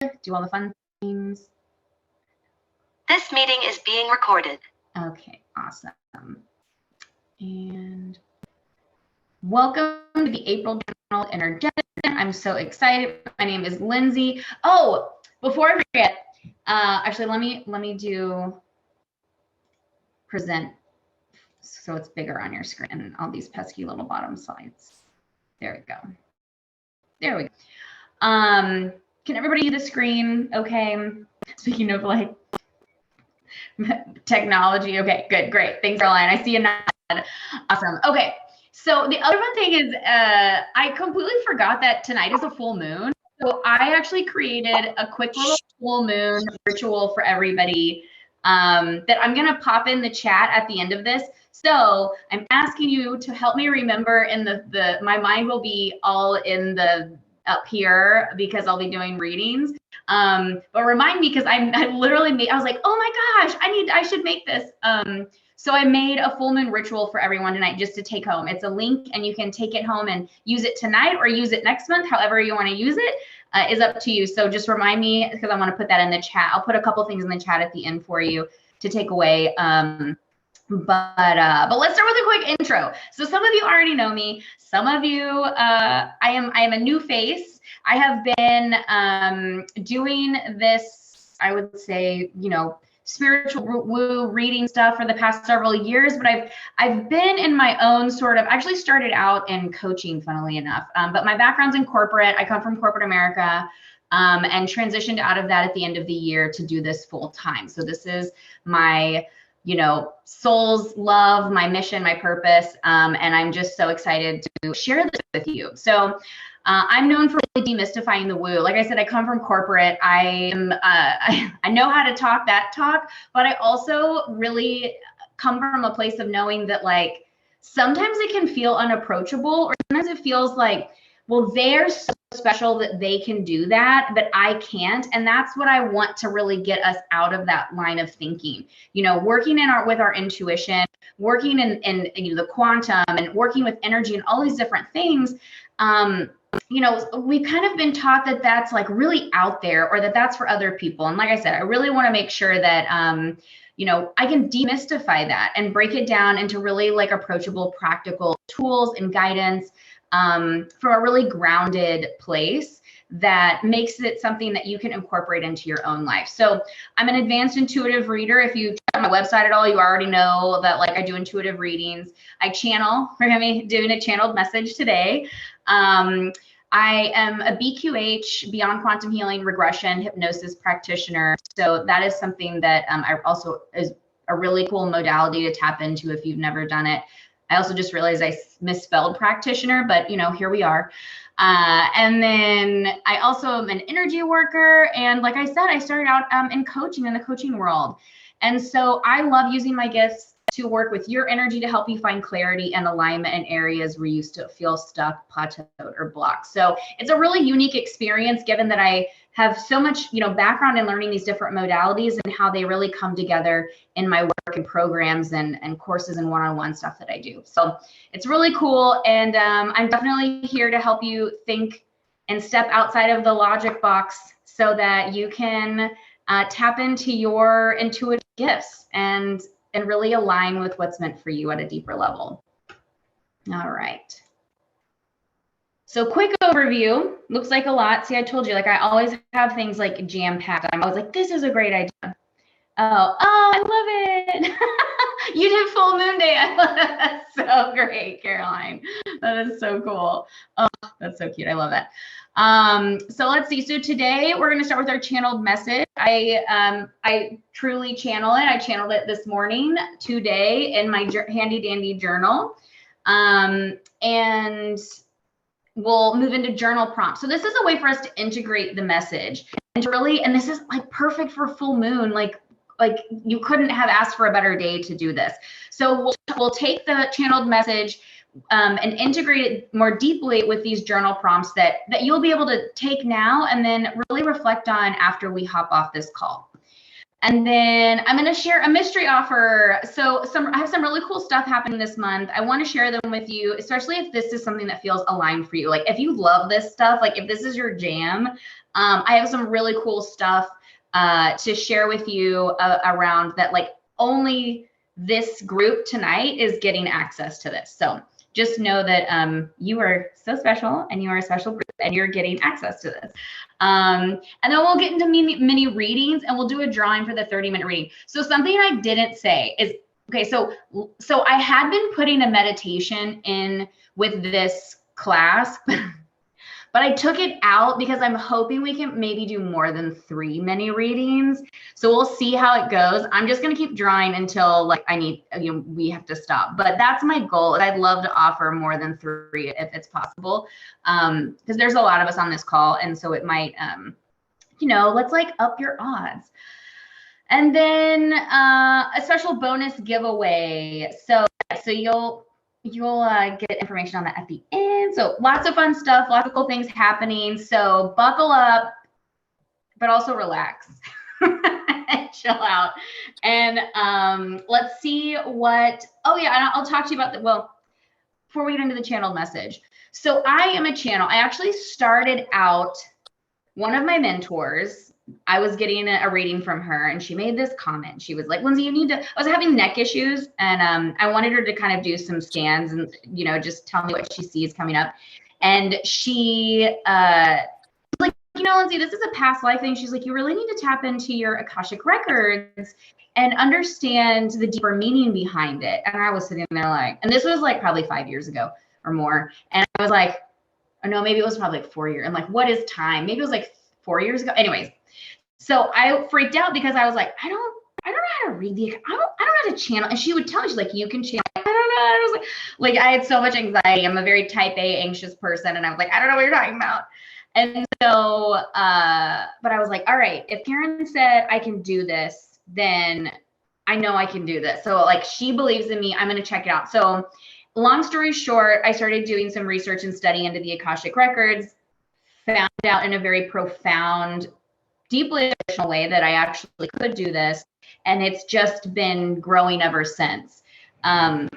do all the fun things. This meeting is being recorded. Okay, awesome. And welcome to the April Journal Energetic. I'm so excited. My name is Lindsay. Oh, before I forget, actually, let me do present so it's bigger on your screen and all these pesky little bottom slides. There we go. There we go. Can everybody see the screen? Okay. Speaking of like technology. Okay, good, great. Thanks, Caroline. I see you nod. Awesome. Okay. So the other one thing is I completely forgot that tonight is a full moon. So I actually created a quick little full moon ritual for everybody that I'm going to pop in the chat at the end of this. So I'm asking you to help me remember, and my mind will be all in the up here because I'll be doing readings. But remind me, because I literally made, I was like, oh my gosh, I should make this. So I made a full moon ritual for everyone tonight just to take home. It's a link and you can take it home and use it tonight or use it next month, however you want to use it is up to you. So just remind me, because I want to put that in the chat. I'll put a couple things in the chat at the end for you to take away. But let's start with a quick intro. So some of you already know me. Some of you, I am a new face. I have been doing this, I would say, spiritual woo reading stuff for the past several years, but I've been in my own sort of, actually started out in coaching, funnily enough, but my background's in corporate. I come from corporate America and transitioned out of that at the end of the year to do this full time. So this is my soul's love, my mission, my purpose. And I'm just so excited to share this with you. So I'm known for really demystifying the woo. Like I said, I come from corporate. I know how to talk that talk, but I also really come from a place of knowing that like sometimes it can feel unapproachable, or sometimes it feels like, well, they're so special that they can do that, but I can't. And that's what I want to really get us out of that line of thinking. Working with our intuition, working in the quantum, and working with energy and all these different things. We've kind of been taught that that's like really out there, or that that's for other people. And like I said, I really want to make sure that I can demystify that and break it down into really like approachable, practical tools and guidance from a really grounded place that makes it something that you can incorporate into your own life. So I'm an advanced intuitive reader. If you check my website at all, you already know that like I do intuitive readings. I channel. We're going to be doing a channeled message today. I am a BQH, Beyond Quantum Healing Regression Hypnosis practitioner. So that is something that I also is a really cool modality to tap into if you've never done it. I also just realized I misspelled practitioner, but here we are. And then I also am an energy worker. And like I said, I started out in coaching, in the coaching world. And so I love using my gifts to work with your energy to help you find clarity and alignment in areas where you still feel stuck, plateaued, or blocked. So it's a really unique experience, given that I have so much, background in learning these different modalities and how they really come together in my work and programs and courses and one-on-one stuff that I do. So it's really cool. And I'm definitely here to help you think and step outside of the logic box so that you can tap into your intuitive gifts and really align with what's meant for you at a deeper level. All right. So quick overview, looks like a lot. See, I told you, like I always have things like jam-packed. I'm always like, this is a great idea. Oh, I love it. You did full moon day. I love that. That's so great, Caroline. That is so cool. Oh, that's so cute. I love that. So let's see. So today we're going to start with our channeled message. I truly channel it. I channeled it this morning, today, in my handy dandy journal. And we'll move into journal prompts. So this is a way for us to integrate the message and to really, and this is like perfect for full moon. Like you couldn't have asked for a better day to do this. So we'll take the channeled message and integrate it more deeply with these journal prompts that you'll be able to take now and then really reflect on after we hop off this call. And then I'm going to share a mystery offer. So I have some really cool stuff happening this month. I want to share them with you, especially if this is something that feels aligned for you. Like if you love this stuff, like if this is your jam, I have some really cool stuff to share with you around that. Like only this group tonight is getting access to this. So just know that you are so special and you are a special group and you're getting access to this. And then we'll get into mini readings and we'll do a drawing for the 30-minute reading. So something I didn't say is, okay, so I had been putting a meditation in with this class, but I took it out because I'm hoping we can maybe do more than 3 mini readings. So we'll see how it goes. I'm just going to keep drawing until like we have to stop. But that's my goal. I'd love to offer more than 3 if it's possible. Because there's a lot of us on this call. And so it might, let's like up your odds. And then a special bonus giveaway. So you'll get information on that at the end. So lots of fun stuff, lots of cool things happening. So buckle up, but also relax and chill out. And let's see what, and I'll talk to you about before we get into the channeled message. So I am a channel. I actually started out, one of my mentors, I was getting a reading from her and she made this comment. She was like, Lindsay, I was having neck issues and I wanted her to kind of do some scans and, just tell me what she sees coming up. And she like, Lindsay, this is a past life thing. She's like, you really need to tap into your Akashic records and understand the deeper meaning behind it. And I was sitting there like, and this was like probably 5 years ago or more. And I was like, oh no, maybe it was probably like 4 years. I'm like, what is time? Maybe it was like 4 years ago. Anyways. So I freaked out because I was like, I don't know how to read I don't know how to channel. And she would tell me, she's like, you can channel. I don't know. I was like I had so much anxiety. I'm a very type A anxious person. And I was like, I don't know what you're talking about. And so, but I was like, all right, if Karen said I can do this, then I know I can do this. So like she believes in me, I'm going to check it out. So long story short, I started doing some research and study into the Akashic records, found out in a very profound, deeply emotional way that I actually could do this. And it's just been growing ever since. And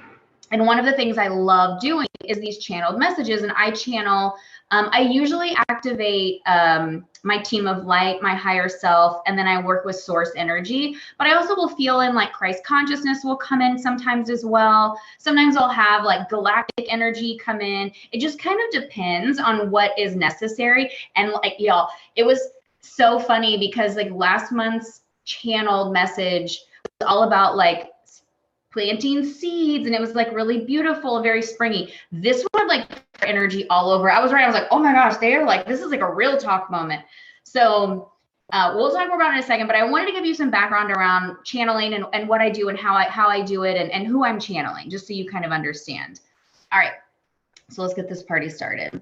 one of the things I love doing is these channeled messages. And I channel, I usually activate my team of light, my higher self, and then I work with source energy. But I also will feel in like Christ consciousness will come in sometimes as well. Sometimes I'll have like galactic energy come in. It just kind of depends on what is necessary. And like, y'all, it was so funny because like last month's channeled message was all about like planting seeds and it was like really beautiful, very springy. This one had like energy all over. I was like, oh my gosh, they're like, this is like a real talk moment. So we'll talk more about it in a second, but I wanted to give you some background around channeling and what I do and how I do it and who I'm channeling, just so you kind of understand. All right, so let's get this party started.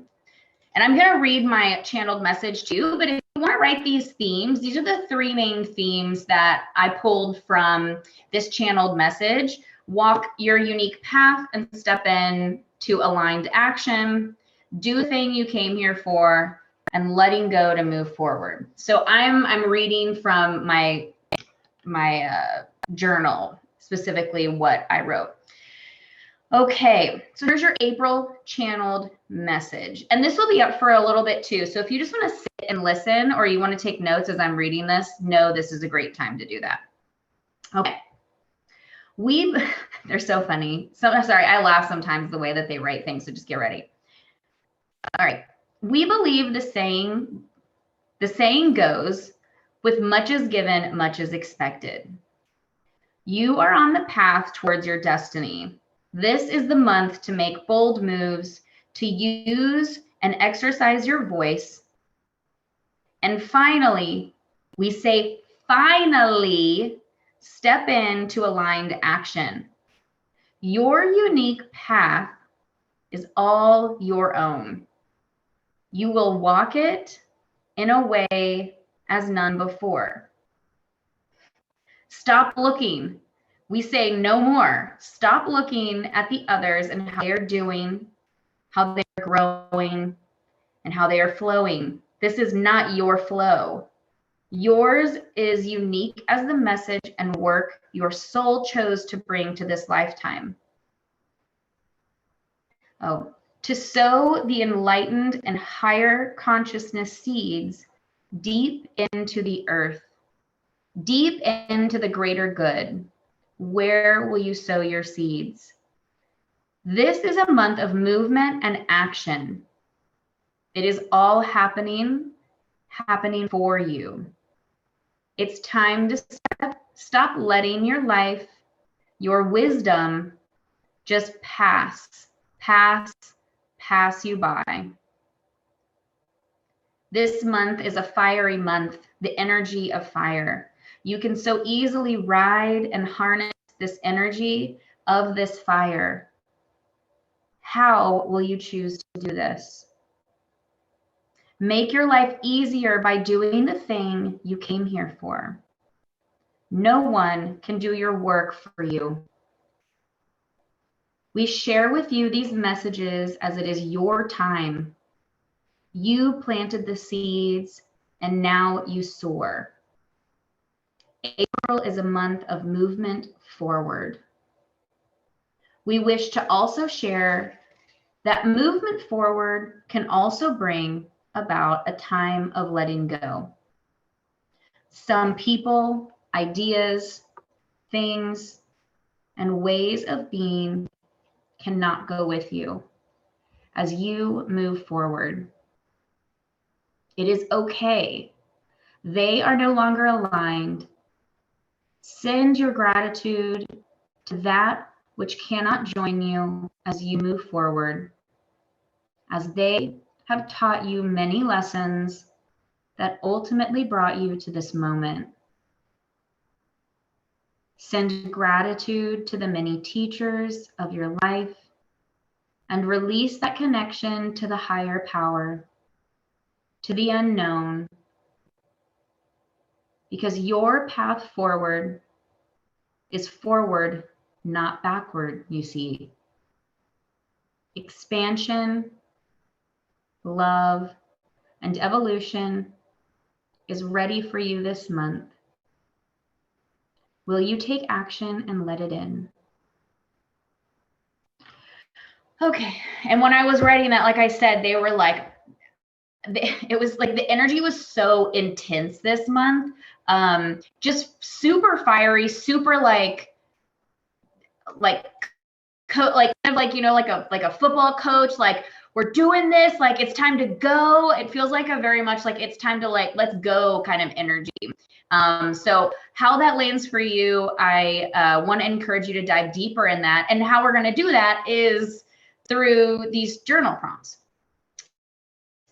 And I'm going to read my channeled message too, but if you want to write these themes, these are the 3 main themes that I pulled from this channeled message. Walk your unique path and step in to aligned action. Do the thing you came here for and letting go to move forward. So I'm reading from my journal, specifically what I wrote. Okay, so here's your April channeled message. And this will be up for a little bit too. So if you just want to sit and listen or you want to take notes as I'm reading this, know this is a great time to do that. Okay. They're so funny. So sorry, I laugh sometimes the way that they write things, so just get ready. All right. We believe the saying goes, with much is given, much is expected. You are on the path towards your destiny. This is the month to make bold moves, to use and exercise your voice. And finally, we say finally, step into aligned action. Your unique path is all your own. You will walk it in a way as none before. Stop looking. We say no more. Stop looking at the others and how they're doing, how they're growing, and how they are flowing. This is not your flow. Yours is unique as the message and work your soul chose to bring to this lifetime. Oh, to sow the enlightened and higher consciousness seeds deep into the earth, deep into the greater good. Where will you sow your seeds? This is a month of movement and action. It is all happening for you. It's time to stop letting your life, your wisdom, just pass you by. This month is a fiery month, the energy of fire. You can so easily ride and harness this energy of this fire. How will you choose to do this? Make your life easier by doing the thing you came here for. No one can do your work for you. We share with you these messages as it is your time. You planted the seeds and now you soar. April is a month of movement forward. We wish to also share that movement forward can also bring about a time of letting go. Some people, ideas, things, and ways of being cannot go with you as you move forward. It is okay. They are no longer aligned. Send your gratitude to that which cannot join you as you move forward, as they have taught you many lessons that ultimately brought you to this moment. Send gratitude to the many teachers of your life and release that connection to the higher power, to the unknown, because your path forward is forward, not backward, you see. Expansion, love, and evolution is ready for you this month. Will you take action and let it in? Okay, and when I was writing that, like I said, they were like, it was like the energy was so intense this month. Just super fiery, super like kind of like, you know, like a football coach, like we're doing this, like it's time to go. It feels like a very much like it's time to like, let's go kind of energy. So how that lands for you, I want to encourage you to dive deeper in that. And how we're going to do that is through these journal prompts.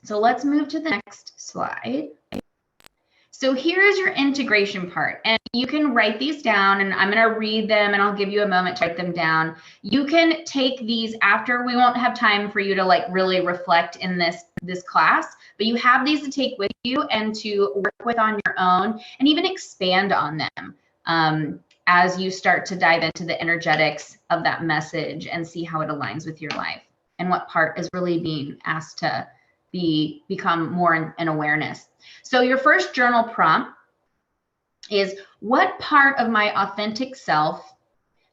So let's move to the next slide. So here's your integration part, and you can write these down, and I'm going to read them and I'll give you a moment to write them down. You can take these after. We won't have time for you to like really reflect in this class, but you have these to take with you and to work with on your own and even expand on them as you start to dive into the energetics of that message and see how it aligns with your life and what part is really being asked to become more in awareness. So your first journal prompt is, what part of my authentic self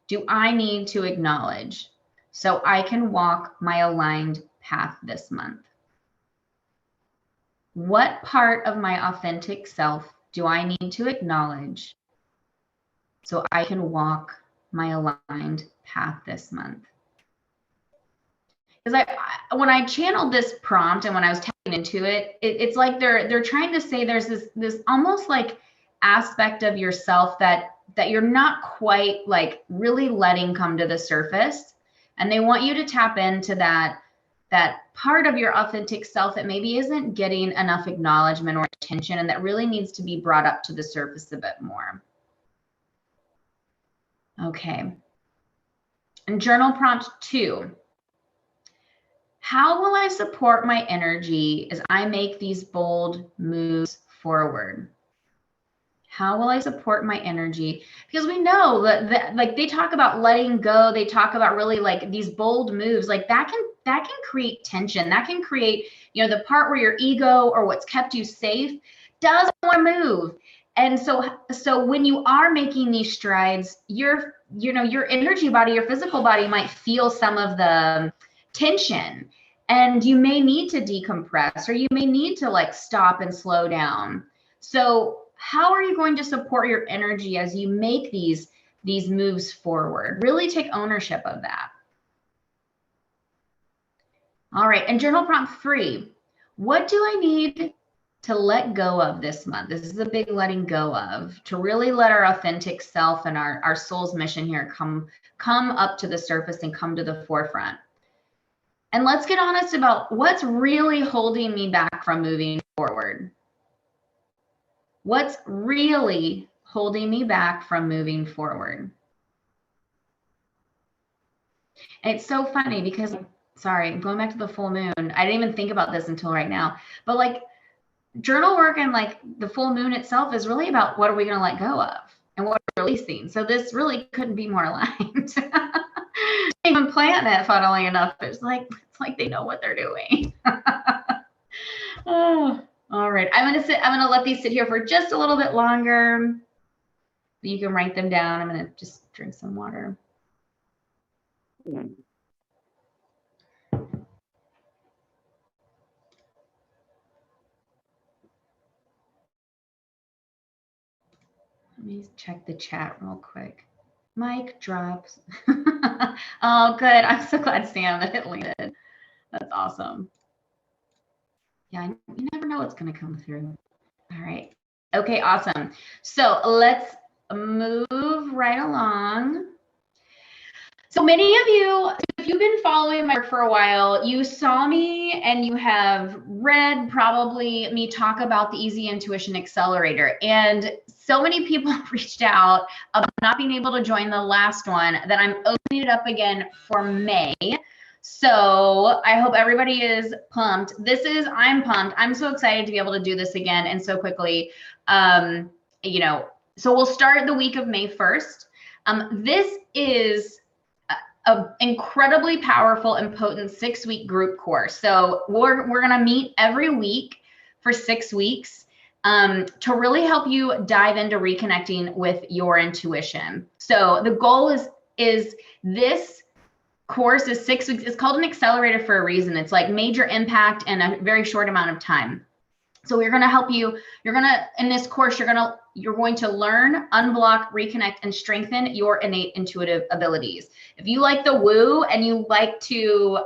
do I need to acknowledge so I can walk my aligned path this month? What part of my authentic self do I need to acknowledge so I can walk my aligned path this month? Because when I channeled this prompt and when I was tapping into it, it's like they're trying to say there's this almost like aspect of yourself that you're not quite like really letting come to the surface, and they want you to tap into that part of your authentic self that maybe isn't getting enough acknowledgement or attention, and that really needs to be brought up to the surface a bit more. Okay. And journal prompt 2. How will I support my energy as I make these bold moves forward? How will I support my energy? Because we know that like they talk about letting go, they talk about really like these bold moves, like that can create tension. That can create, you know, the part where your ego or what's kept you safe doesn't want to move. And so when you are making these strides, your energy body, your physical body might feel some of the tension, and you may need to decompress, or you may need to like stop and slow down. So how are you going to support your energy as you make these moves forward? Really take ownership of that. All right, and journal prompt 3. What do I need to let go of this month? This is a big letting go of, to really let our authentic self and our soul's mission here come up to the surface and come to the forefront. And let's get honest about what's really holding me back from moving forward. What's really holding me back from moving forward? And it's so funny because, sorry, going back to the full moon, I didn't even think about this until right now, but like journal work and like the full moon itself is really about what are we going to let go of and what we're releasing. So this really couldn't be more aligned. Even plan it, funnily enough. It's like they know what they're doing. Oh, all right. I'm gonna let these sit here for just a little bit longer. You can write them down. I'm gonna just drink some water. Let me check the chat real quick. Mic drops. Oh, good. I'm so glad, Sam, that it landed. That's awesome. Yeah, you never know what's going to come through. All right. Okay, awesome. So let's move right along. So many of you, if you've been following my work for a while, you saw me and you have read probably me talk about the Easy Intuition Accelerator. And so many people reached out about not being able to join the last one that I'm opening it up again for May. So I hope everybody is pumped. I'm pumped. I'm so excited to be able to do this again and so quickly. So we'll start the week of May 1st. This is an incredibly powerful and potent 6-week group course. So we're going to meet every week for 6 weeks to really help you dive into reconnecting with your intuition. So the goal is this course is 6 weeks. It's called an accelerator for a reason. It's like major impact in a very short amount of time. So we're going to help you. In this course, you're going to learn, unblock, reconnect, and strengthen your innate intuitive abilities. If you like the woo and you like to,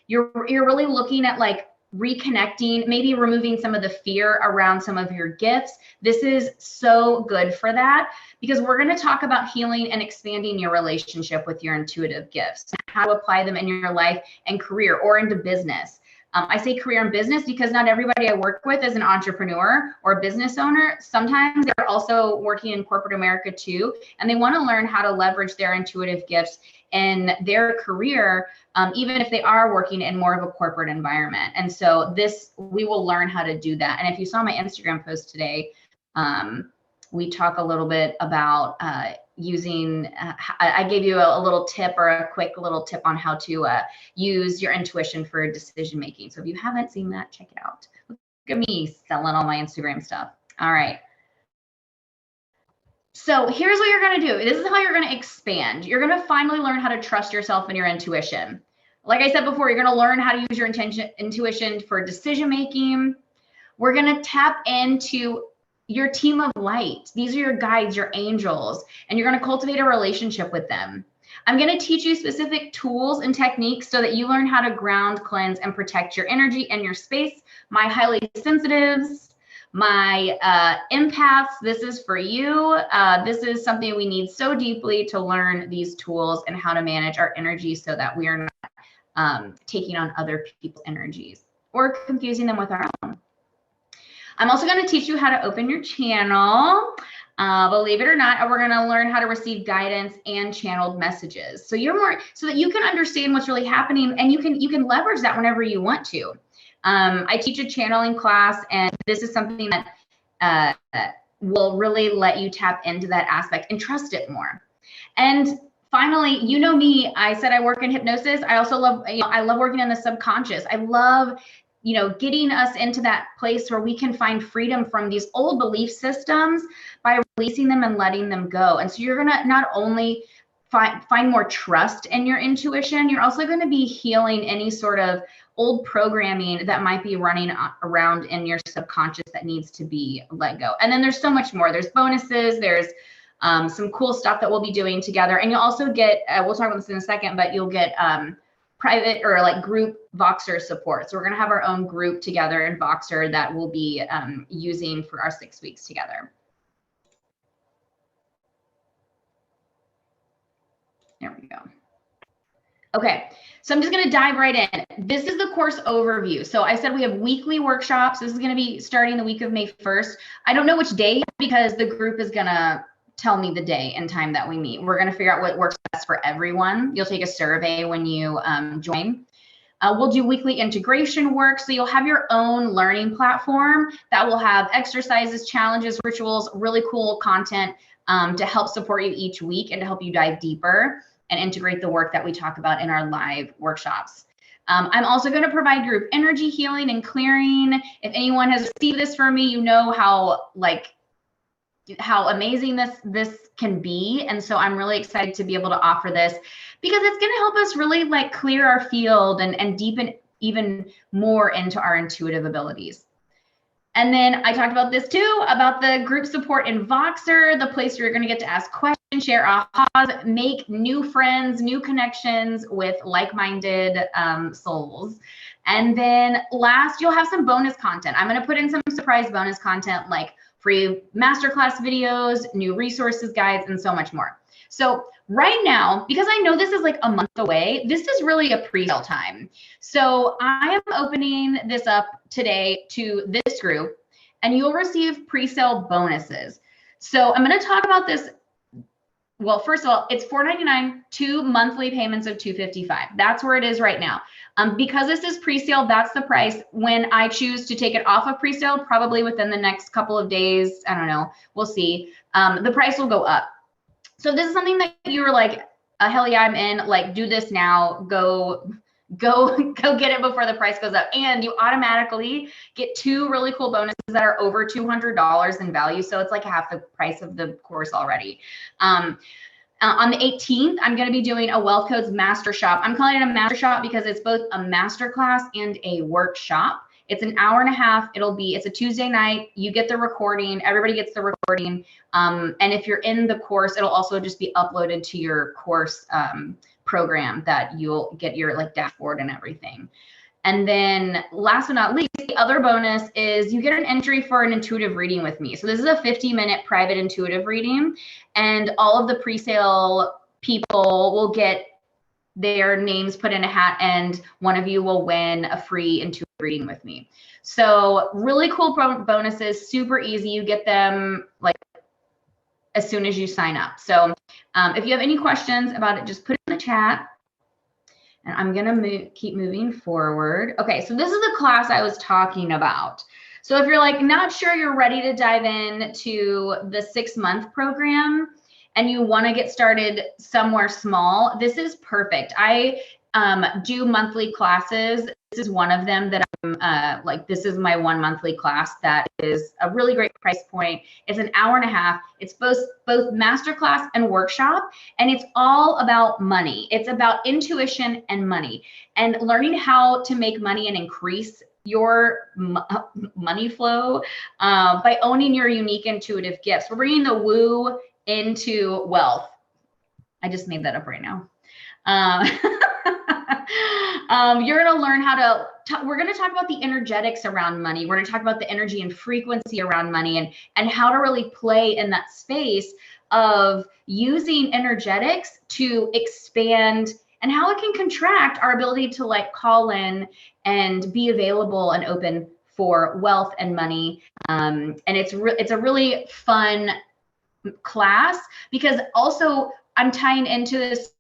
you're really looking at like reconnecting, maybe removing some of the fear around some of your gifts. This is so good for that, because we're going to talk about healing and expanding your relationship with your intuitive gifts, how to apply them in your life and career or into business. I say career and business because not everybody I work with is an entrepreneur or a business owner. Sometimes they're also working in corporate America too, and they want to learn how to leverage their intuitive gifts in their career, even if they are working in more of a corporate environment. And so we will learn how to do that. And if you saw my Instagram post today, we talk a little bit about using, I gave you a little tip, or a quick little tip on how to use your intuition for decision making. So if you haven't seen that, check it out. Look at me selling all my Instagram stuff. All right. So here's what you're going to do. This is how you're going to expand. You're going to finally learn how to trust yourself and your intuition. Like I said before, you're going to learn how to use your intuition for decision making. We're going to tap into your team of light. These are your guides, your angels, and you're going to cultivate a relationship with them. I'm going to teach you specific tools and techniques so that you learn how to ground, cleanse, and protect your energy and your space. My highly sensitives, my empaths, this is for you. This is something we need so deeply to learn these tools and how to manage our energy so that we are not taking on other people's energies or confusing them with our own. I'm also going to teach you how to open your channel, believe it or not, and we're going to learn how to receive guidance and channeled messages. So so that you can understand what's really happening, and you can leverage that whenever you want to. I teach a channeling class, and this is something that will really let you tap into that aspect and trust it more. And finally, you know me, I said I work in hypnosis. I also love, I love working in the subconscious. I love getting us into that place where we can find freedom from these old belief systems by releasing them and letting them go. And so you're going to not only find more trust in your intuition, you're also going to be healing any sort of old programming that might be running around in your subconscious that needs to be let go. And then there's so much more. There's bonuses, there's some cool stuff that we'll be doing together. And you'll also get, we'll talk about this in a second, but you'll get private or like group Voxer support. So we're going to have our own group together in Voxer that we'll be using for our 6 weeks together. There we go. Okay, so I'm just going to dive right in. This is the course overview. So I said we have weekly workshops. This is going to be starting the week of May 1st. I don't know which day because the group is going to tell me the day and time that we meet. We're going to figure out what works best for everyone. You'll take a survey when you join. We'll do weekly integration work. So you'll have your own learning platform that will have exercises, challenges, rituals, really cool content to help support you each week and to help you dive deeper and integrate the work that we talk about in our live workshops. I'm also going to provide group energy healing and clearing. If anyone has received this from me, you know how amazing this can be. And so I'm really excited to be able to offer this because it's going to help us really clear our field and deepen even more into our intuitive abilities. And then I talked about this too, about the group support in Voxer, the place where you're going to get to ask questions, share ahas, make new friends, new connections with like-minded souls. And then last, you'll have some bonus content. I'm going to put in some surprise bonus content like free masterclass videos, new resources, guides, and so much more. So right now, because I know this is like a month away, this is really a pre-sale time. So I am opening this up today to this group, and you'll receive pre-sale bonuses. So I'm going to talk about this. Well, first of all, it's $4.99, 2 monthly payments of $255. That's where it is right now. Because this is pre-sale, that's the price. When I choose to take it off of pre-sale, probably within the next couple of days, I don't know, we'll see, the price will go up. So this is something that you were like, hell yeah, I'm in, like do this now, go get it before the price goes up. And you automatically get 2 really cool bonuses that are over $200 in value. So it's like half the price of the course already. On the 18th, I'm going to be doing a Wealth Codes Master Shop. I'm calling it a Master Shop because it's both a master class and a workshop. It's an hour and a half. It's a Tuesday night. You get the recording. Everybody gets the recording. And if you're in the course, it'll also just be uploaded to your course program that you'll get your dashboard and everything. And then last but not least, the other bonus is you get an entry for an intuitive reading with me. So this is a 50-minute private intuitive reading, and all of the pre-sale people will get their names put in a hat, and one of you will win a free intuitive reading with me. So really cool bonuses, super easy. You get them as soon as you sign up. So if you have any questions about it, just put it in the chat. And I'm going to keep moving forward. Okay, so this is the class I was talking about. So if you're not sure you're ready to dive in to the 6-month program and you want to get started somewhere small, this is perfect. I do monthly classes. This is one of them that I'm this is my 1 monthly class that is a really great price point. It's an hour and a half. It's both masterclass and workshop, and it's all about money. It's about intuition and money and learning how to make money and increase your money flow by owning your unique intuitive gifts. We're bringing the woo into wealth. I just made that up right now. You're going to learn how to, we're going to talk about the energetics around money. We're going to talk about the energy and frequency around money and how to really play in that space of using energetics to expand and how it can contract our ability to call in and be available and open for wealth and money. And it's a really fun class because also I'm tying into this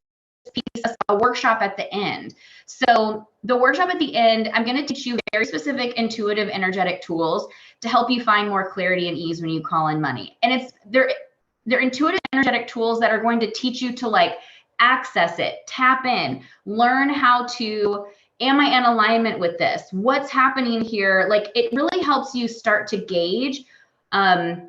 piece, a workshop at the end. So the workshop at the end, I'm going to teach you very specific intuitive energetic tools to help you find more clarity and ease when you call in money. And they're intuitive energetic tools that are going to teach you to access it, tap in, learn how to Am I in alignment with this? What's happening here? Like, it really helps you start to gauge from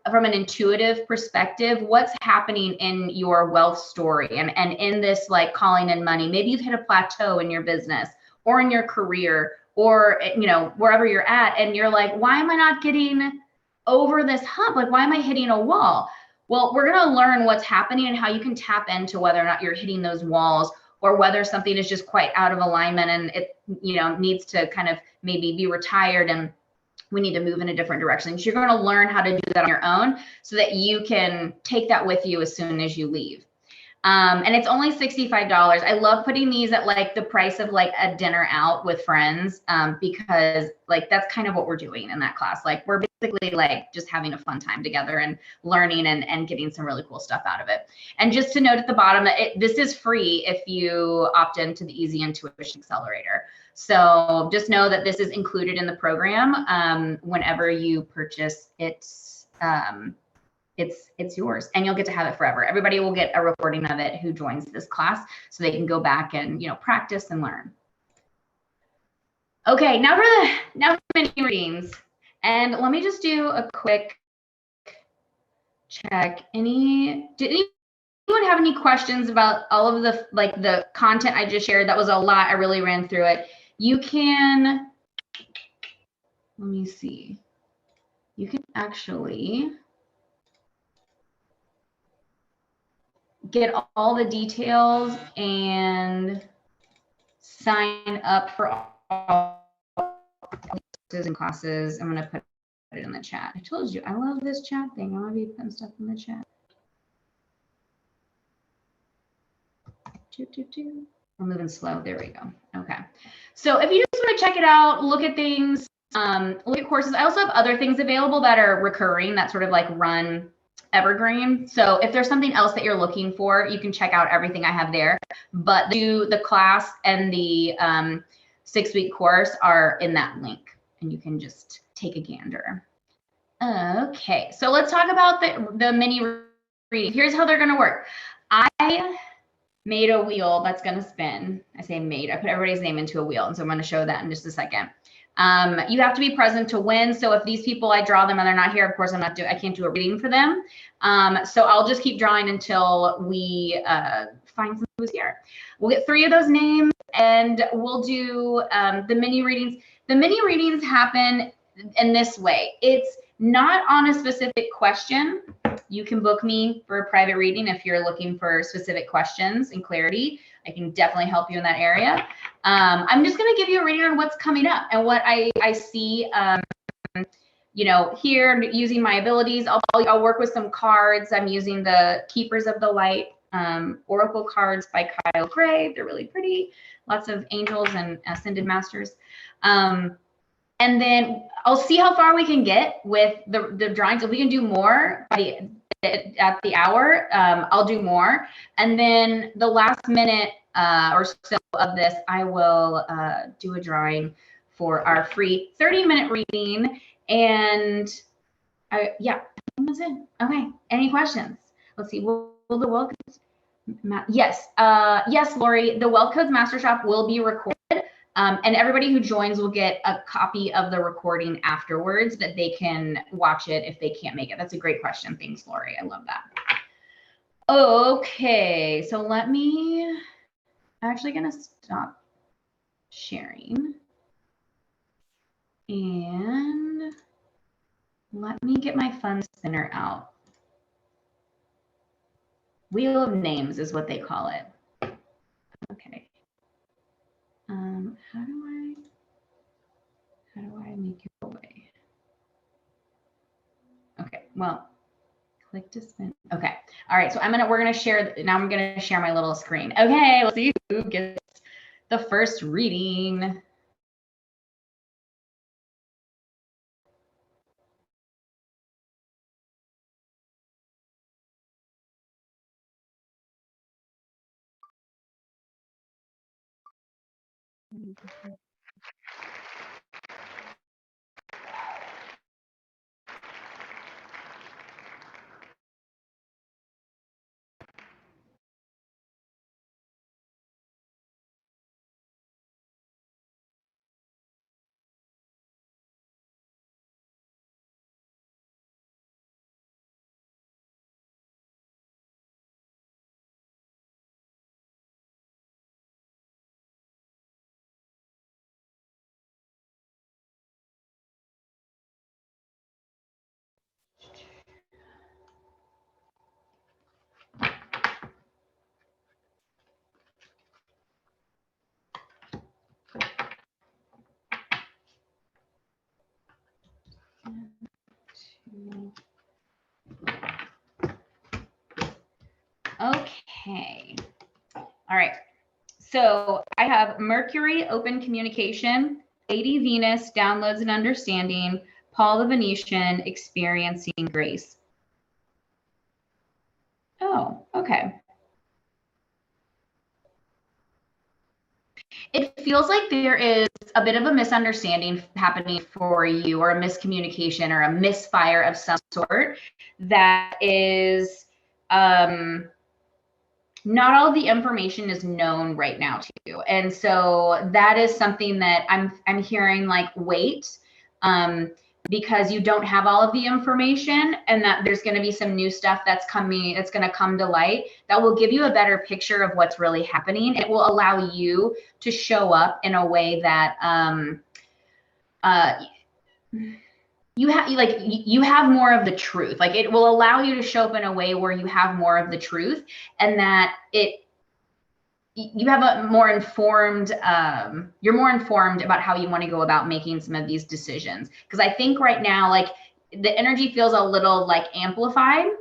an intuitive perspective, what's happening in your wealth story and in this like calling in money. Maybe you've hit a plateau in your business or in your career or, you know, wherever you're at, and you're like, why am I not getting over this hump? Like, why am I hitting a wall? Well, we're going to learn what's happening and how you can tap into whether or not you're hitting those walls, or whether something is just quite out of alignment and it, you know, needs to kind of maybe be retired and we need to move in a different direction. So you're going to learn how to do that on your own so that you can take that with you as soon as you leave. And it's only $65. I love putting these at like the price of like a dinner out with friends, because like that's kind of what we're doing in that class. Like we're basically like just having a fun time together and learning and getting some really cool stuff out of it. And just to note at the bottom that this is free if you opt into the Easy Intuition Accelerator. So just know that this is included in the program whenever you purchase it. It's yours and you'll get to have it forever. Everybody will get a recording of it who joins this class so they can go back and, you know, practice and learn. Okay, now for the mini readings. And let me just do a quick check. Did anyone have any questions about all of the content I just shared? That was a lot. I really ran through it. You can, let me see. You can actually get all the details and sign up for all courses and classes. I'm going to put it in the chat. I told you, I love this chat thing. I want to be putting stuff in the chat. We're moving slow. There we go. Okay. So if you just want to check it out, look at things, look at courses. I also have other things available that are recurring, that sort of like run evergreen. So if there's something else that you're looking for, you can check out everything I have there. But the class and the 6-week course are in that link, and you can just take a gander. Okay, so let's talk about the mini reading. Here's how they're going to work. I made a wheel that's going to spin. I say made. I put everybody's name into a wheel, and so I'm going to show that in just a second. You have to be present to win. So if these people, I draw them and they're not here, of course I can't do a reading for them. So I'll just keep drawing until we find someone who's here. We'll get 3 of those names and we'll do the mini readings. The mini readings happen in this way. It's not on a specific question. You can book me for a private reading if you're looking for specific questions and clarity. I can definitely help you in that area. I'm just going to give you a reading on what's coming up and what I see, you know, here using my abilities. I'll work with some cards. I'm using the Keepers of the Light Oracle cards by Kyle Gray. They're really pretty. Lots of angels and ascended masters. And then I'll see how far we can get with the drawings. If we can do more at the hour, I'll do more. And then the last minute or so of this, I will do a drawing for our free 30-minute reading. And yeah, that's it. Okay. Any questions? Let's see. Will the Wealth Codes? Yes. Yes, Lori. The Wealth Codes Master Shop will be recorded. And everybody who joins will get a copy of the recording afterwards that they can watch it if they can't make it. That's a great question. Thanks, Lori. I love that. Okay, so I'm actually going to stop sharing. And let me get my fun spinner out. Wheel of Names is what they call it. Okay. How do I make it go away? Okay, well, click to spin. Okay, all right, so we're gonna share, now I'm gonna share my little screen. Okay, let's see who gets the first reading. Okay. All right. So I have Mercury, open communication, Lady Venus, downloads and understanding, Paul the Venetian, experiencing grace. Oh, okay. It feels like there is a bit of a misunderstanding happening for you, or a miscommunication or a misfire of some sort that is not all the information is known right now to you. And so that is something that I'm hearing, like, wait, because you don't have all of the information, and that there's going to be some new stuff that's coming, that's going to come to light that will give you a better picture of what's really happening. It will allow you to show up in a way that you have more of the truth. Like, it will allow you to show up in a way where you have more of the truth, and that you have a more informed, you're more informed about how you want to go about making some of these decisions. Because I think right now, like, the energy feels a little like amplified,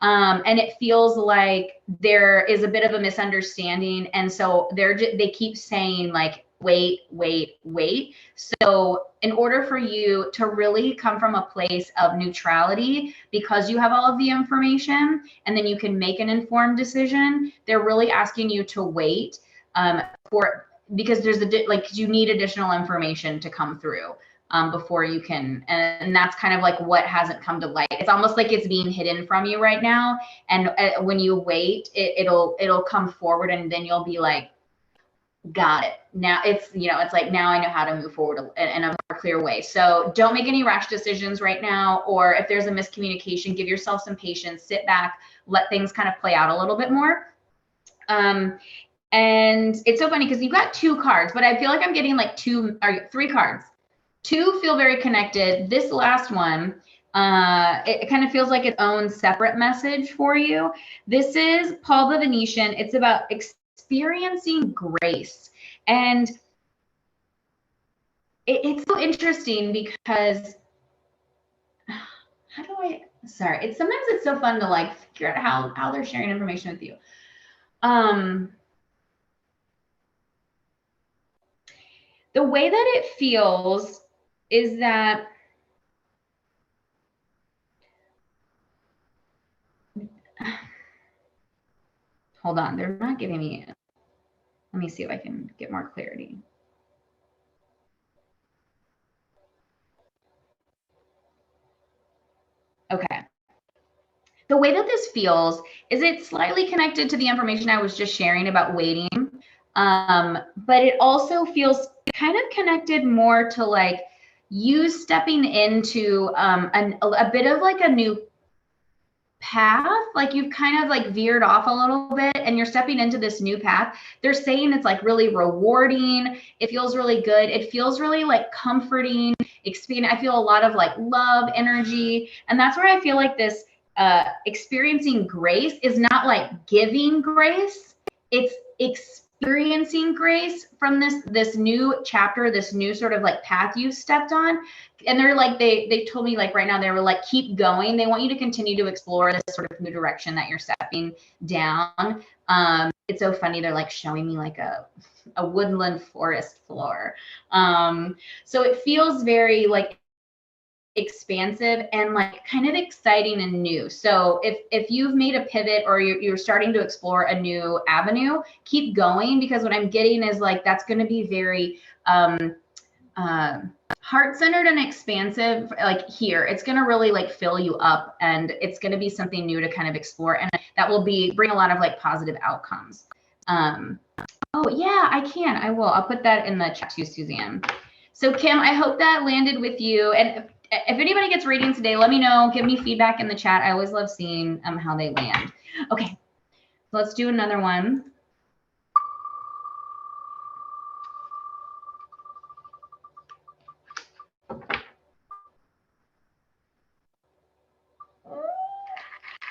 and it feels like there is a bit of a misunderstanding. And so they keep saying, like, wait, wait, wait. So in order for you to really come from a place of neutrality, because you have all of the information and then you can make an informed decision, they're really asking you to wait, because there's you need additional information to come through before you can, and that's kind of like what hasn't come to light. It's almost like it's being hidden from you right now. And when you wait, it'll come forward, and then you'll be like, got it. Now it's like, now I know how to move forward in a more clear way. So don't make any rash decisions right now, or if there's a miscommunication, give yourself some patience, sit back, let things kind of play out a little bit more. And it's so funny because you've got 2 cards, but I feel like I'm getting like 2 or 3 cards. 2 feel very connected. This last one, it kind of feels like its own separate message for you. This is Paul the Venetian. It's about experiencing grace. And it's so interesting because sometimes it's so fun to, like, figure out how they're sharing information with you. The way that it feels is that hold on, they're not giving me, let me see if I can get more clarity. Okay. The way that this feels is it's slightly connected to the information I was just sharing about waiting. But it also feels kind of connected more to, like, you stepping into a bit of like a new path. Like, you've kind of like veered off a little bit and you're stepping into this new path. They're saying it's like really rewarding. It feels really good. It feels really like comforting, expanding. I feel a lot of like love energy. And that's where I feel like this experiencing grace is not like giving grace. It's experiencing grace from this new chapter, this new sort of like path you stepped on. And they're like, they told me, like, right now, they were like, keep going. They want you to continue to explore this sort of new direction that you're stepping down. It's so funny. They're like showing me like a woodland forest floor. So it feels very like expansive and like kind of exciting and new. So if you've made a pivot, or you're starting to explore a new avenue, keep going, because what I'm getting is like that's going to be very heart-centered and expansive. Like, here, it's going to really like fill you up, and it's going to be something new to kind of explore, and that will bring a lot of like positive outcomes. Oh yeah, I will. I'll put that in the chat too, Suzanne. So Kim, I hope that landed with you. And if anybody gets readings today, let me know. Give me feedback in the chat. I always love seeing how they land. Okay, let's do another one.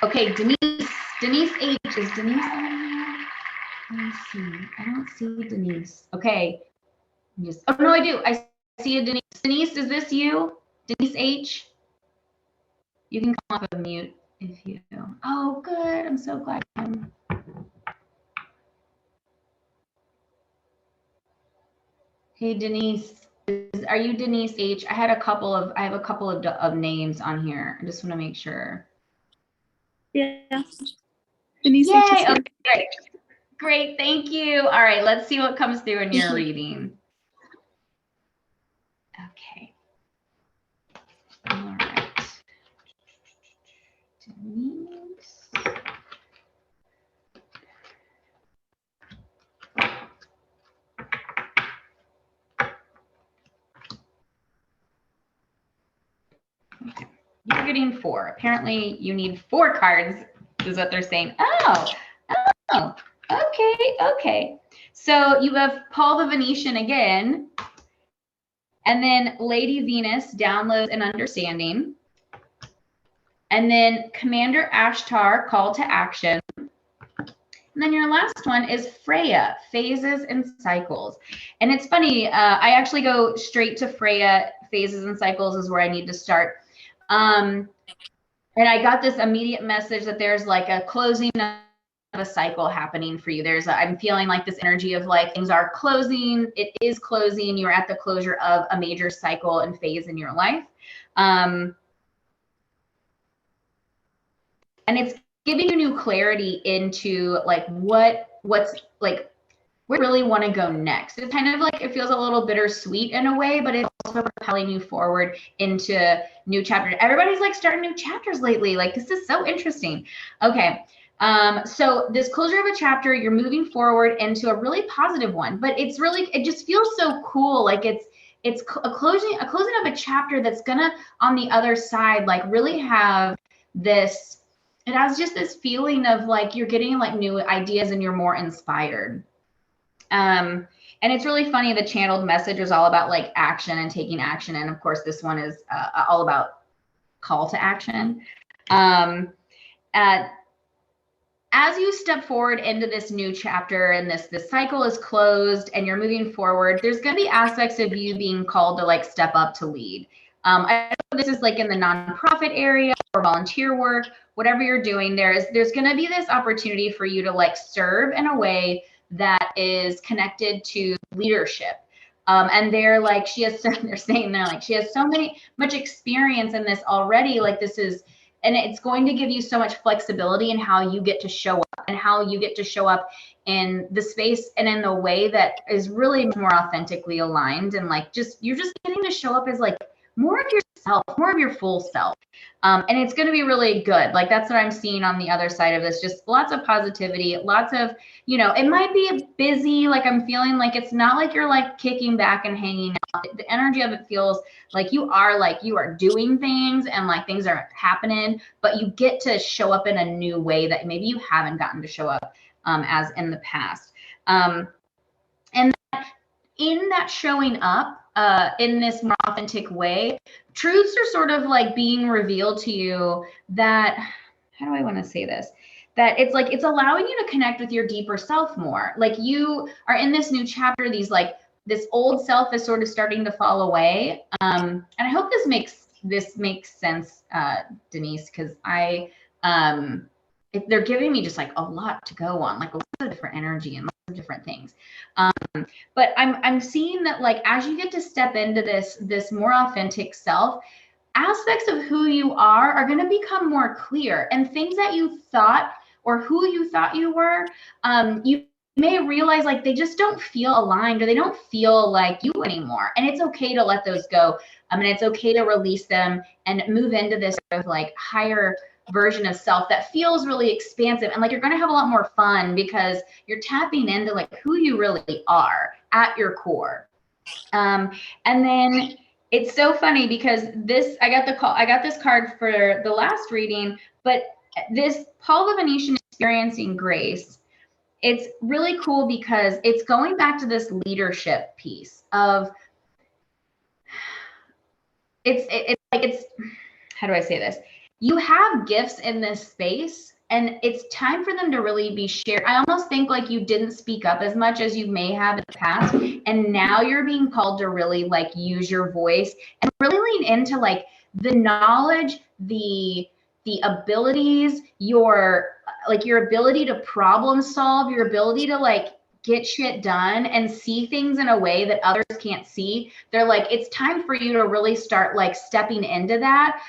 Okay, Denise H. Is Denise on here? Let me see. I don't see Denise. Okay. Oh no, I do. I see a Denise. Denise, is this you? Denise H. You can come off of mute if you. Oh, good. I'm so glad. Hey, Denise, are you Denise H? I have a couple of names on here. I just want to make sure. Yeah. Denise Yay! H is here. Okay, great. Great, thank you. All right, let's see what comes through in your reading. Okay. All right. Denise. Okay. You're getting 4. Apparently you need 4 cards, is what they're saying. Oh, okay. So you have Paul the Venetian again, and then Lady Venus, downloads and understanding, and then Commander Ashtar, call to action. And then your last one is Freya, phases and cycles. And it's funny, I actually go straight to Freya, phases and cycles is where I need to start. And I got this immediate message that there's like a closing of a cycle happening for you. I'm feeling like this energy of like things are closing. It is closing. You're at the closure of a major cycle and phase in your life. And it's giving you new clarity into like what's like where you really want to go next. It's kind of like it feels a little bittersweet in a way, but it's also propelling you forward into new chapters. Everybody's like starting new chapters lately. Like this is so interesting. Okay. So this closure of a chapter, you're moving forward into a really positive one, but it just feels so cool. Like it's a closing of a chapter that's gonna on the other side like really have this. It has just this feeling of like you're getting like new ideas and you're more inspired. And it's really funny. The channeled message was all about like action and taking action, and of course this one is all about call to action. As you step forward into this new chapter and this cycle is closed and you're moving forward, there's going to be aspects of you being called to like step up to lead. I know this is like in the nonprofit area or volunteer work, whatever you're doing, there's going to be this opportunity for you to like serve in a way that is connected to leadership. And they're like, they're saying she has so much experience in this already. Like this is, and it's going to give you so much flexibility in how you get to show up and how you get to show up in the space and in the way that is really more authentically aligned. And like, you're just getting to show up as like more of yourself, more of your full self. And it's going to be really good. Like that's what I'm seeing on the other side of this, just lots of positivity, lots of, it might be busy. Like I'm feeling like it's not like you're like kicking back and hanging out. The energy of it feels like you are doing things and like things are happening, but you get to show up in a new way that maybe you haven't gotten to show up as in the past. And in that showing up in this more authentic way, truths are sort of like being revealed to you that, how do I want to say this? That it's allowing you to connect with your deeper self more. Like you are in this new chapter, this old self is sort of starting to fall away. And I hope this makes sense, Denise, because they're giving me just like a lot to go on, like a lot of different energy and lots of different things. But I'm seeing that like as you get to step into this more authentic self, aspects of who you are going to become more clear, and things that you thought or who you thought you were, you may realize like they just don't feel aligned or they don't feel like you anymore. And it's okay to let those go. And it's okay to release them and move into this sort of like higher version of self that feels really expansive, and like you're going to have a lot more fun because you're tapping into like who you really are at your core. And then it's so funny because I got this card for the last reading, but this Paul the Venetian experiencing grace, it's really cool because it's going back to this leadership piece of it's how do I say this? You have gifts in this space and it's time for them to really be shared. I almost think like you didn't speak up as much as you may have in the past. And now you're being called to really like use your voice and really lean into like the knowledge, the abilities, your ability to problem solve, your ability to like get shit done and see things in a way that others can't see, they're like, it's time for you to really start like stepping into that.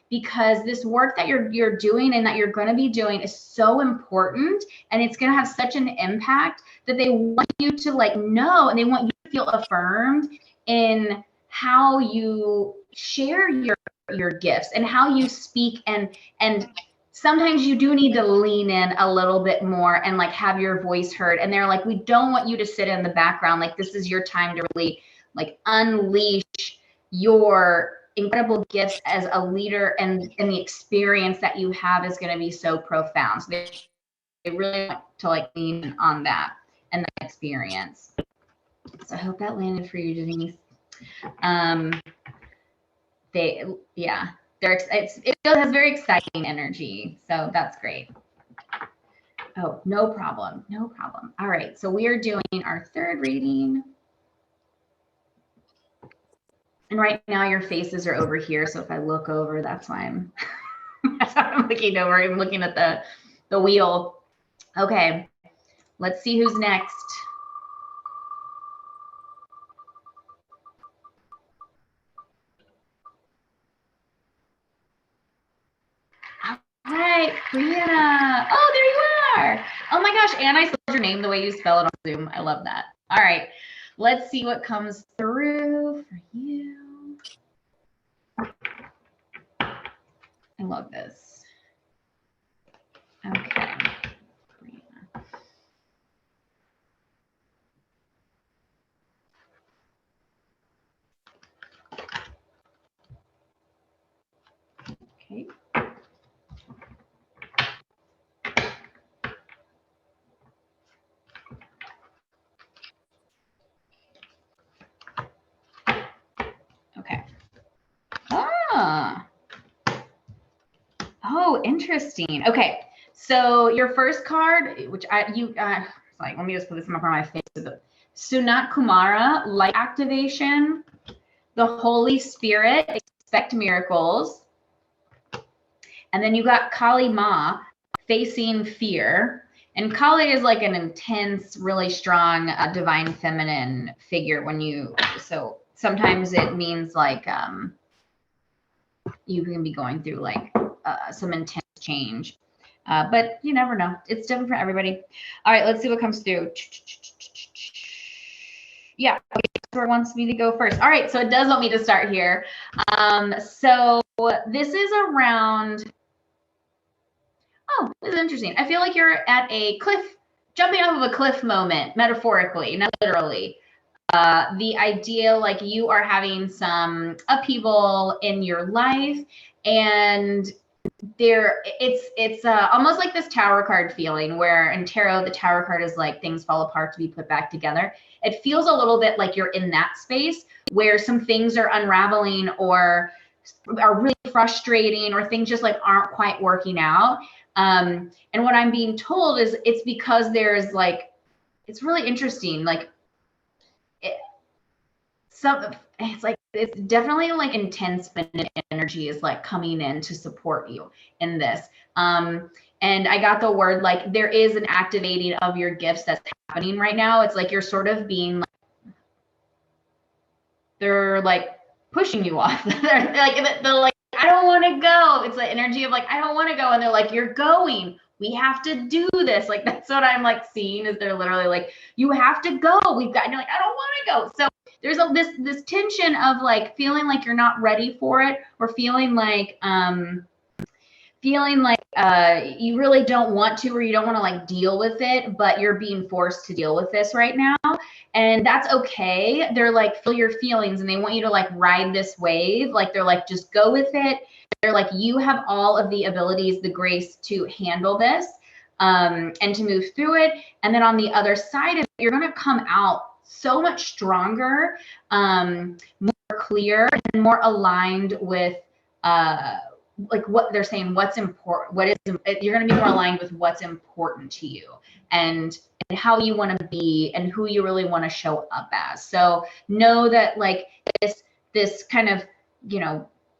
Because this work that you're doing and that you're going to be doing is so important, and it's going to have such an impact that they want you to like know, and they want you to feel affirmed in how you share your gifts and how you speak, and sometimes you do need to lean in a little bit more and like have your voice heard. And they're like, we don't want you to sit in the background. Like, this is your time to really like unleash your incredible gifts as a leader, and the experience that you have is going to be so profound. So they really want to like lean on that and that experience. So I hope that landed for you, Denise. It has very exciting energy, so that's great. Oh, no problem. All right, so we are doing our third reading. And right now your faces are over here, so if I look over, that's why I'm looking over. I'm looking at the wheel. Okay, let's see who's next. All right, Brianna. Oh, there you are. Oh my gosh, and I spelled your name the way you spell it on Zoom. I love that. All right, let's see what comes through for you. I love this. Okay. Okay. Okay. Ah. Oh, interesting. Okay. So your first card, which like, let me just put this in front of my face. Sunat Kumara, light activation, the Holy Spirit, expect miracles. And then you got Kali Ma, facing fear. And Kali is like an intense, really strong, divine feminine figure. So sometimes it means like you can be going through like some intense change. But you never know. It's different for everybody. All right, let's see what comes through. Yeah, okay, wants me to go first. All right, so it does want me to start here. So this is around, oh, this is interesting. I feel like you're at a cliff, jumping off of a cliff moment, metaphorically, not literally. The idea like you are having some upheaval in your life, and it's almost like this tower card feeling, where in tarot the tower card is like things fall apart to be put back together. It feels a little bit like you're in that space where some things are unraveling or are really frustrating, or things just like aren't quite working out. And what I'm being told is it's because there's like, it's really interesting, like it's definitely like intense feminine energy is like coming in to support you in this. And I got the word like there is an activating of your gifts that's happening right now. It's like you're sort of being like, they're like pushing you off. they're like, I don't want to go. It's the energy of like, I don't want to go. And they're like, you're going. We have to do this. Like, that's what I'm like seeing, is they're literally like, you have to go. We've got, and you're like, I don't want to go. So there's this tension of like feeling like you're not ready for it, or feeling like you really don't want to, or you don't want to like deal with it, but you're being forced to deal with this right now. And that's okay. They're like, feel your feelings, and they want you to like ride this wave. Like, they're like, just go with it. They're like, you have all of the abilities, the grace to handle this, and to move through it. And then on the other side of it, you're going to come out so much stronger, more clear, and more aligned with like what they're saying, what's important, you're going to be more aligned with what's important to you, and how you want to be, and who you really want to show up as. So know that like this kind of,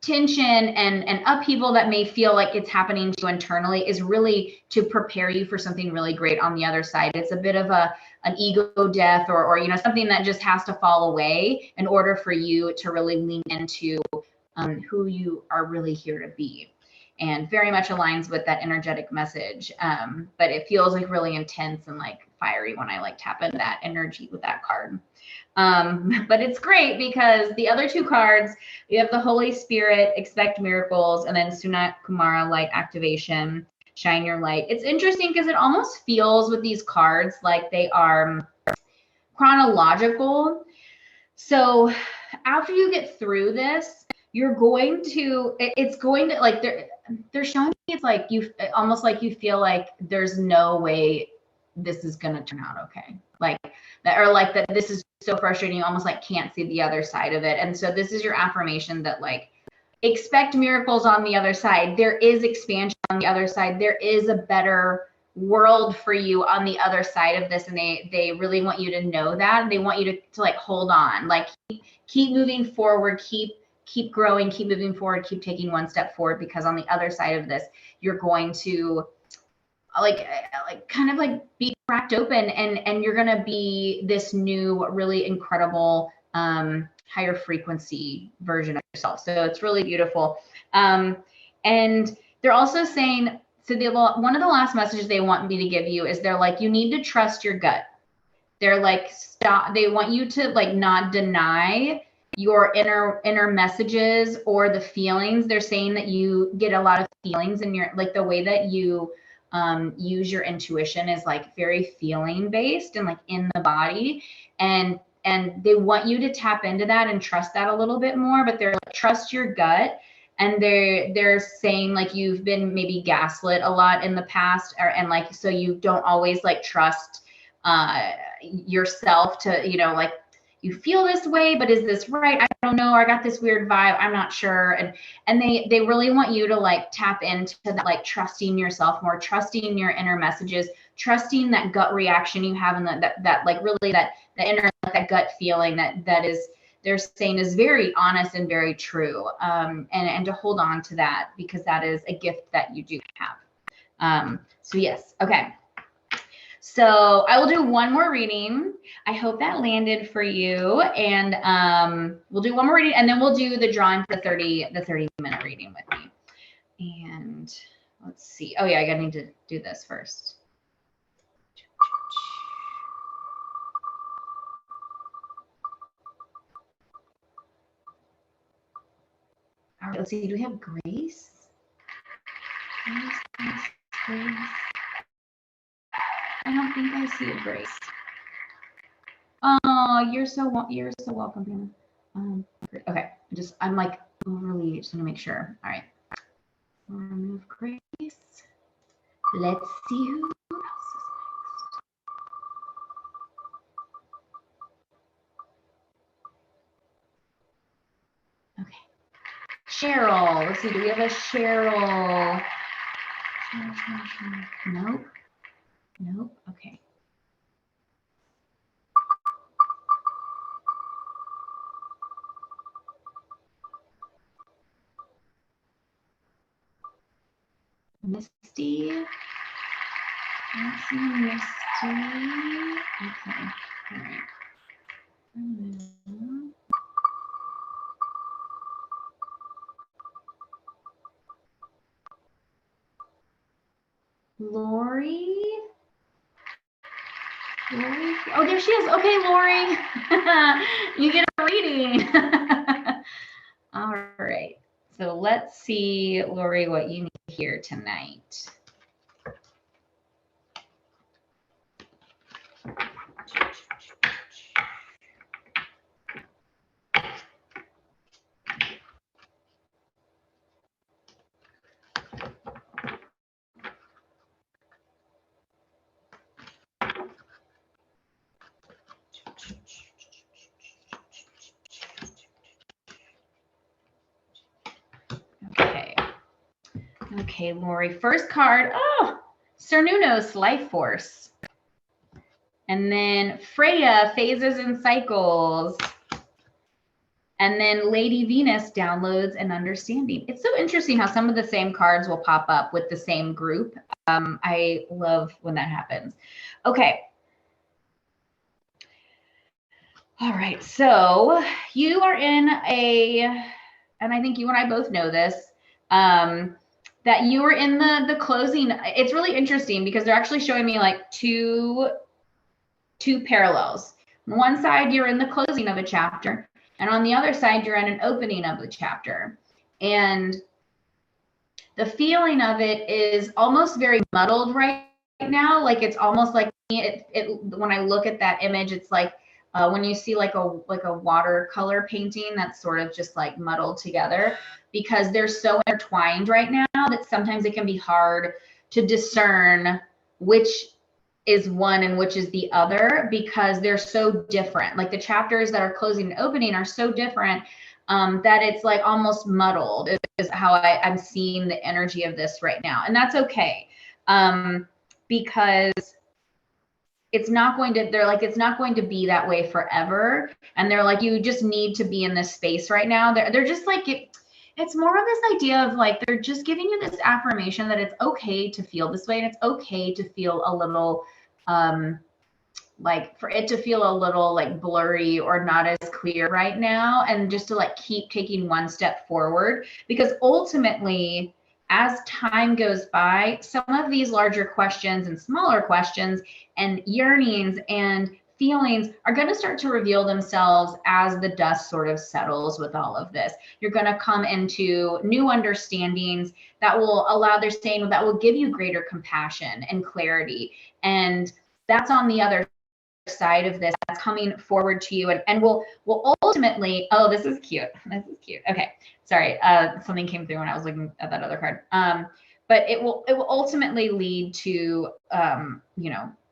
tension and upheaval that may feel like it's happening to you internally is really to prepare you for something really great on the other side. It's a bit of an ego death or you know, something that just has to fall away in order for you to really lean into who you are really here to be. And very much aligns with that energetic message. But it feels like really intense and like fiery when I like tap into that energy with that card. But it's great because the other two cards, you have the Holy Spirit, expect miracles, and then Sunat Kumara, light activation, shine your light. It's interesting because it almost feels with these cards like they are chronological. So after you get through this, you're going to, it's going to like, they're showing me it's like you almost like you feel like there's no way this is going to turn out okay. Like that, or like that this is so frustrating, you almost like can't see the other side of it. And so this is your affirmation that like, expect miracles on the other side. There is expansion on the other side. There is a better world for you on the other side of this. And they really want you to know that. They want you to like hold on, like keep moving forward, keep growing, keep moving forward, keep taking one step forward, because on the other side of this, you're going to like kind of like be cracked open and you're going to be this new, really incredible, higher frequency version of yourself. So it's really beautiful. And they're also saying, so one of the last messages they want me to give you is they're like, you need to trust your gut. They're like, stop. They want you to like not deny your inner messages or the feelings. They're saying that you get a lot of feelings in your, like the way that you use your intuition is like very feeling based and like in the body. And they want you to tap into that and trust that a little bit more, but they're like, trust your gut. And they're saying like you've been maybe gaslit a lot in the past, and like, so you don't always like trust yourself to, you know, like you feel this way, but is this right? I don't know. Or I got this weird vibe. I'm not sure. And they really want you to like tap into that, like trusting yourself more, trusting your inner messages, trusting that gut reaction you have, and that like really that inner, that gut feeling that is, they're saying is very honest and very true. And to hold on to that, because that is a gift that you do have. So yes. Okay. So I will do one more reading. I hope that landed for you. And we'll do one more reading, and then we'll do the drawing for the 30-minute reading with me. And let's see. Oh yeah, I need to do this first. All right, let's see. Do we have Grace? Grace. I don't think I see a Grace. Oh, you're so welcome, Hannah. Okay, I'm like overly just want to make sure. All right, we'll remove Grace. Let's see who else is next. Okay, Cheryl. Let's see. Do we have a Cheryl? Cheryl. Nope. Okay. Misty. Let's see, Misty. Okay. All right. Lori. Oh, there she is. Okay, Lori. You get a reading. All right. So let's see, Lori, what you need to hear tonight. Okay, Lori, first card. Oh, Cernunos, Life Force. And then Freya, Phases and Cycles. And then Lady Venus, downloads and understanding. It's so interesting how some of the same cards will pop up with the same group. I love when that happens. Okay. All right. So you are in and I think you and I both know this, that you were in the closing. It's really interesting because they're actually showing me like two parallels. On one side, you're in the closing of a chapter. And on the other side, you're in an opening of the chapter. And the feeling of it is almost very muddled right now. Like it's almost like when I look at that image, it's like when you see like a watercolor painting that's sort of just like muddled together, because they're so intertwined right now that sometimes it can be hard to discern which is one and which is the other, because they're so different. Like the chapters that are closing and opening are so different that it's like almost muddled is how I'm seeing the energy of this right now. And that's okay, because it's not going to, they're like, it's not going to be that way forever. And they're like, you just need to be in this space right now. They're just like, it's more of this idea of like, they're just giving you this affirmation that it's okay to feel this way. And it's okay to feel a little, like for it to feel a little like blurry or not as clear right now. And just to like keep taking one step forward, because ultimately, as time goes by, some of these larger questions and smaller questions and yearnings and feelings are going to start to reveal themselves as the dust sort of settles with all of this. You're going to come into new understandings that will allow their saying that will give you greater compassion and clarity. And that's on the other side of this, that's coming forward to you and will ultimately, oh, this is cute. This is cute. Okay. Sorry. Something came through when I was looking at that other card. But it will ultimately lead to,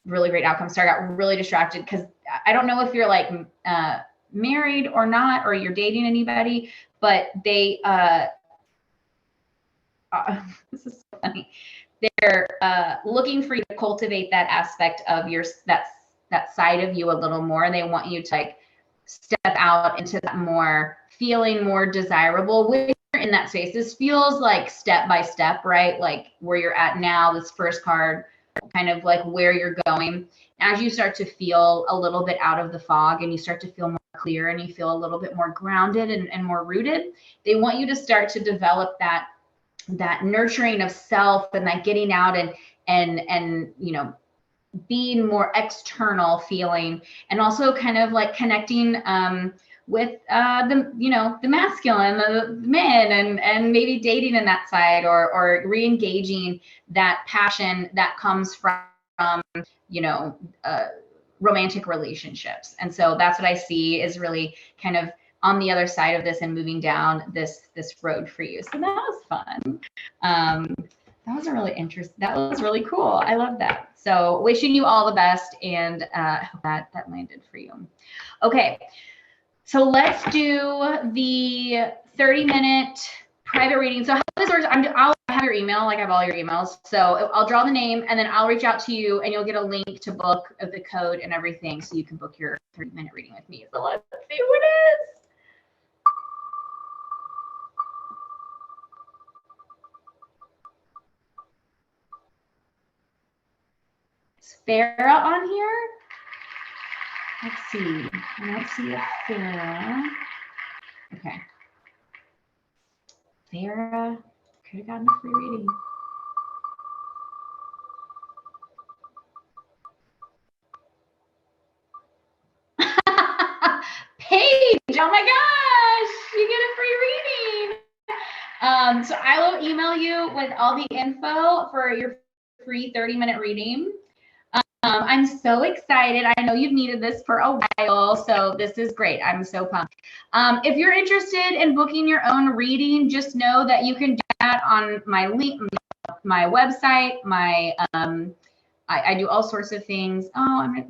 really great outcomes. Sorry, I got really distracted because I don't know if you're like married or not, or you're dating anybody, but they, this is so funny. They're looking for you to cultivate that aspect of that side of you a little more. They want you to like step out into that more, feeling more desirable when you're in that space. This feels like step by step, right? Like where you're at now, this first card, kind of like where you're going. As you start to feel a little bit out of the fog and you start to feel more clear and you feel a little bit more grounded and more rooted, they want you to start to develop that nurturing of self and that getting out and being more external feeling, and also kind of like connecting with the masculine, the men, and maybe dating in that side, or re-engaging that passion that comes from romantic relationships. And so that's what I see is really kind of on the other side of this and moving down this road for you. So that was fun. That was that was really cool. I love that. So wishing you all the best, and hope that landed for you. Okay, so let's do the 30-minute private reading. So how this works, I'll have your email, like I have all your emails. So I'll draw the name and then I'll reach out to you and you'll get a link to book of the code and everything so you can book your 30-minute reading with me. So let's see who it is. Is Farah on here? Let's see. I don't see a Farah. Okay. Farah could have gotten a free reading. Paige, oh my gosh, you get a free reading. So I will email you with all the info for your free 30-minute reading. I'm so excited. I know you've needed this for a while, so this is great. I'm so pumped. If you're interested in booking your own reading, just know that you can do that on my link, my website, my I do all sorts of things. Oh, my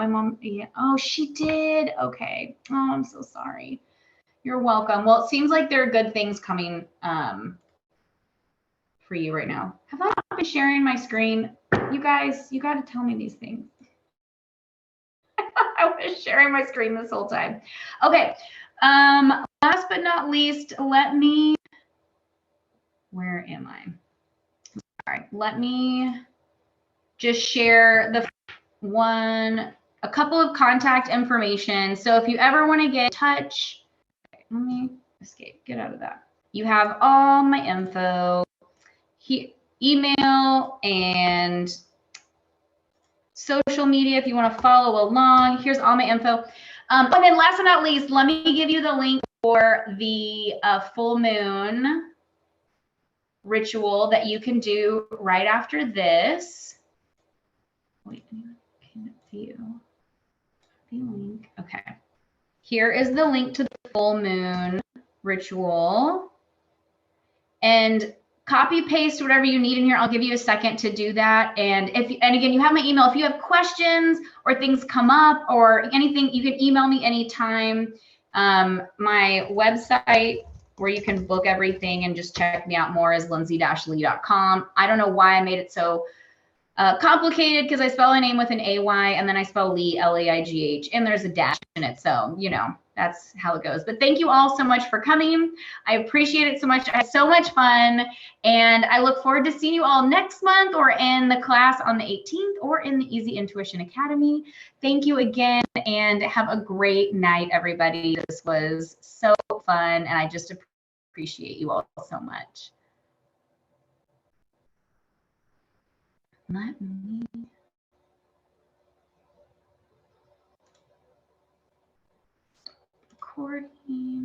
mom. Yeah. Oh, she did. Okay. Oh, I'm so sorry. You're welcome. Well, it seems like there are good things coming for you right now. Have I not been sharing my screen? You guys, you got to tell me these things. I was sharing my screen this whole time. Okay. last but not least, let me, where am I? All right, let me just share a couple of contact information. So if you ever want to get in touch, let me escape, get out of that. You have all my info, email and social media if you want to follow along. Here's all my info. And then last but not least, let me give you the link for the full moon ritual that you can do right after this. Wait, I can't view the link. Okay. Here is the link to the full moon ritual. And copy paste whatever you need in here. I'll give you a second to do that. And again, you have my email. If you have questions or things come up or anything, you can email me anytime. My website where you can book everything and just check me out more is lindsay-lee.com. I don't know why I made it so complicated because I spell my name with an A-Y and then I spell Lee, L-A-I-G-H, and there's a dash in it. So, you know, that's how it goes. But thank you all so much for coming. I appreciate it so much. I had so much fun. And I look forward to seeing you all next month or in the class on the 18th or in the Easy Intuition Academy. Thank you again and have a great night, everybody. This was so fun and I just appreciate you all so much. Let me recording.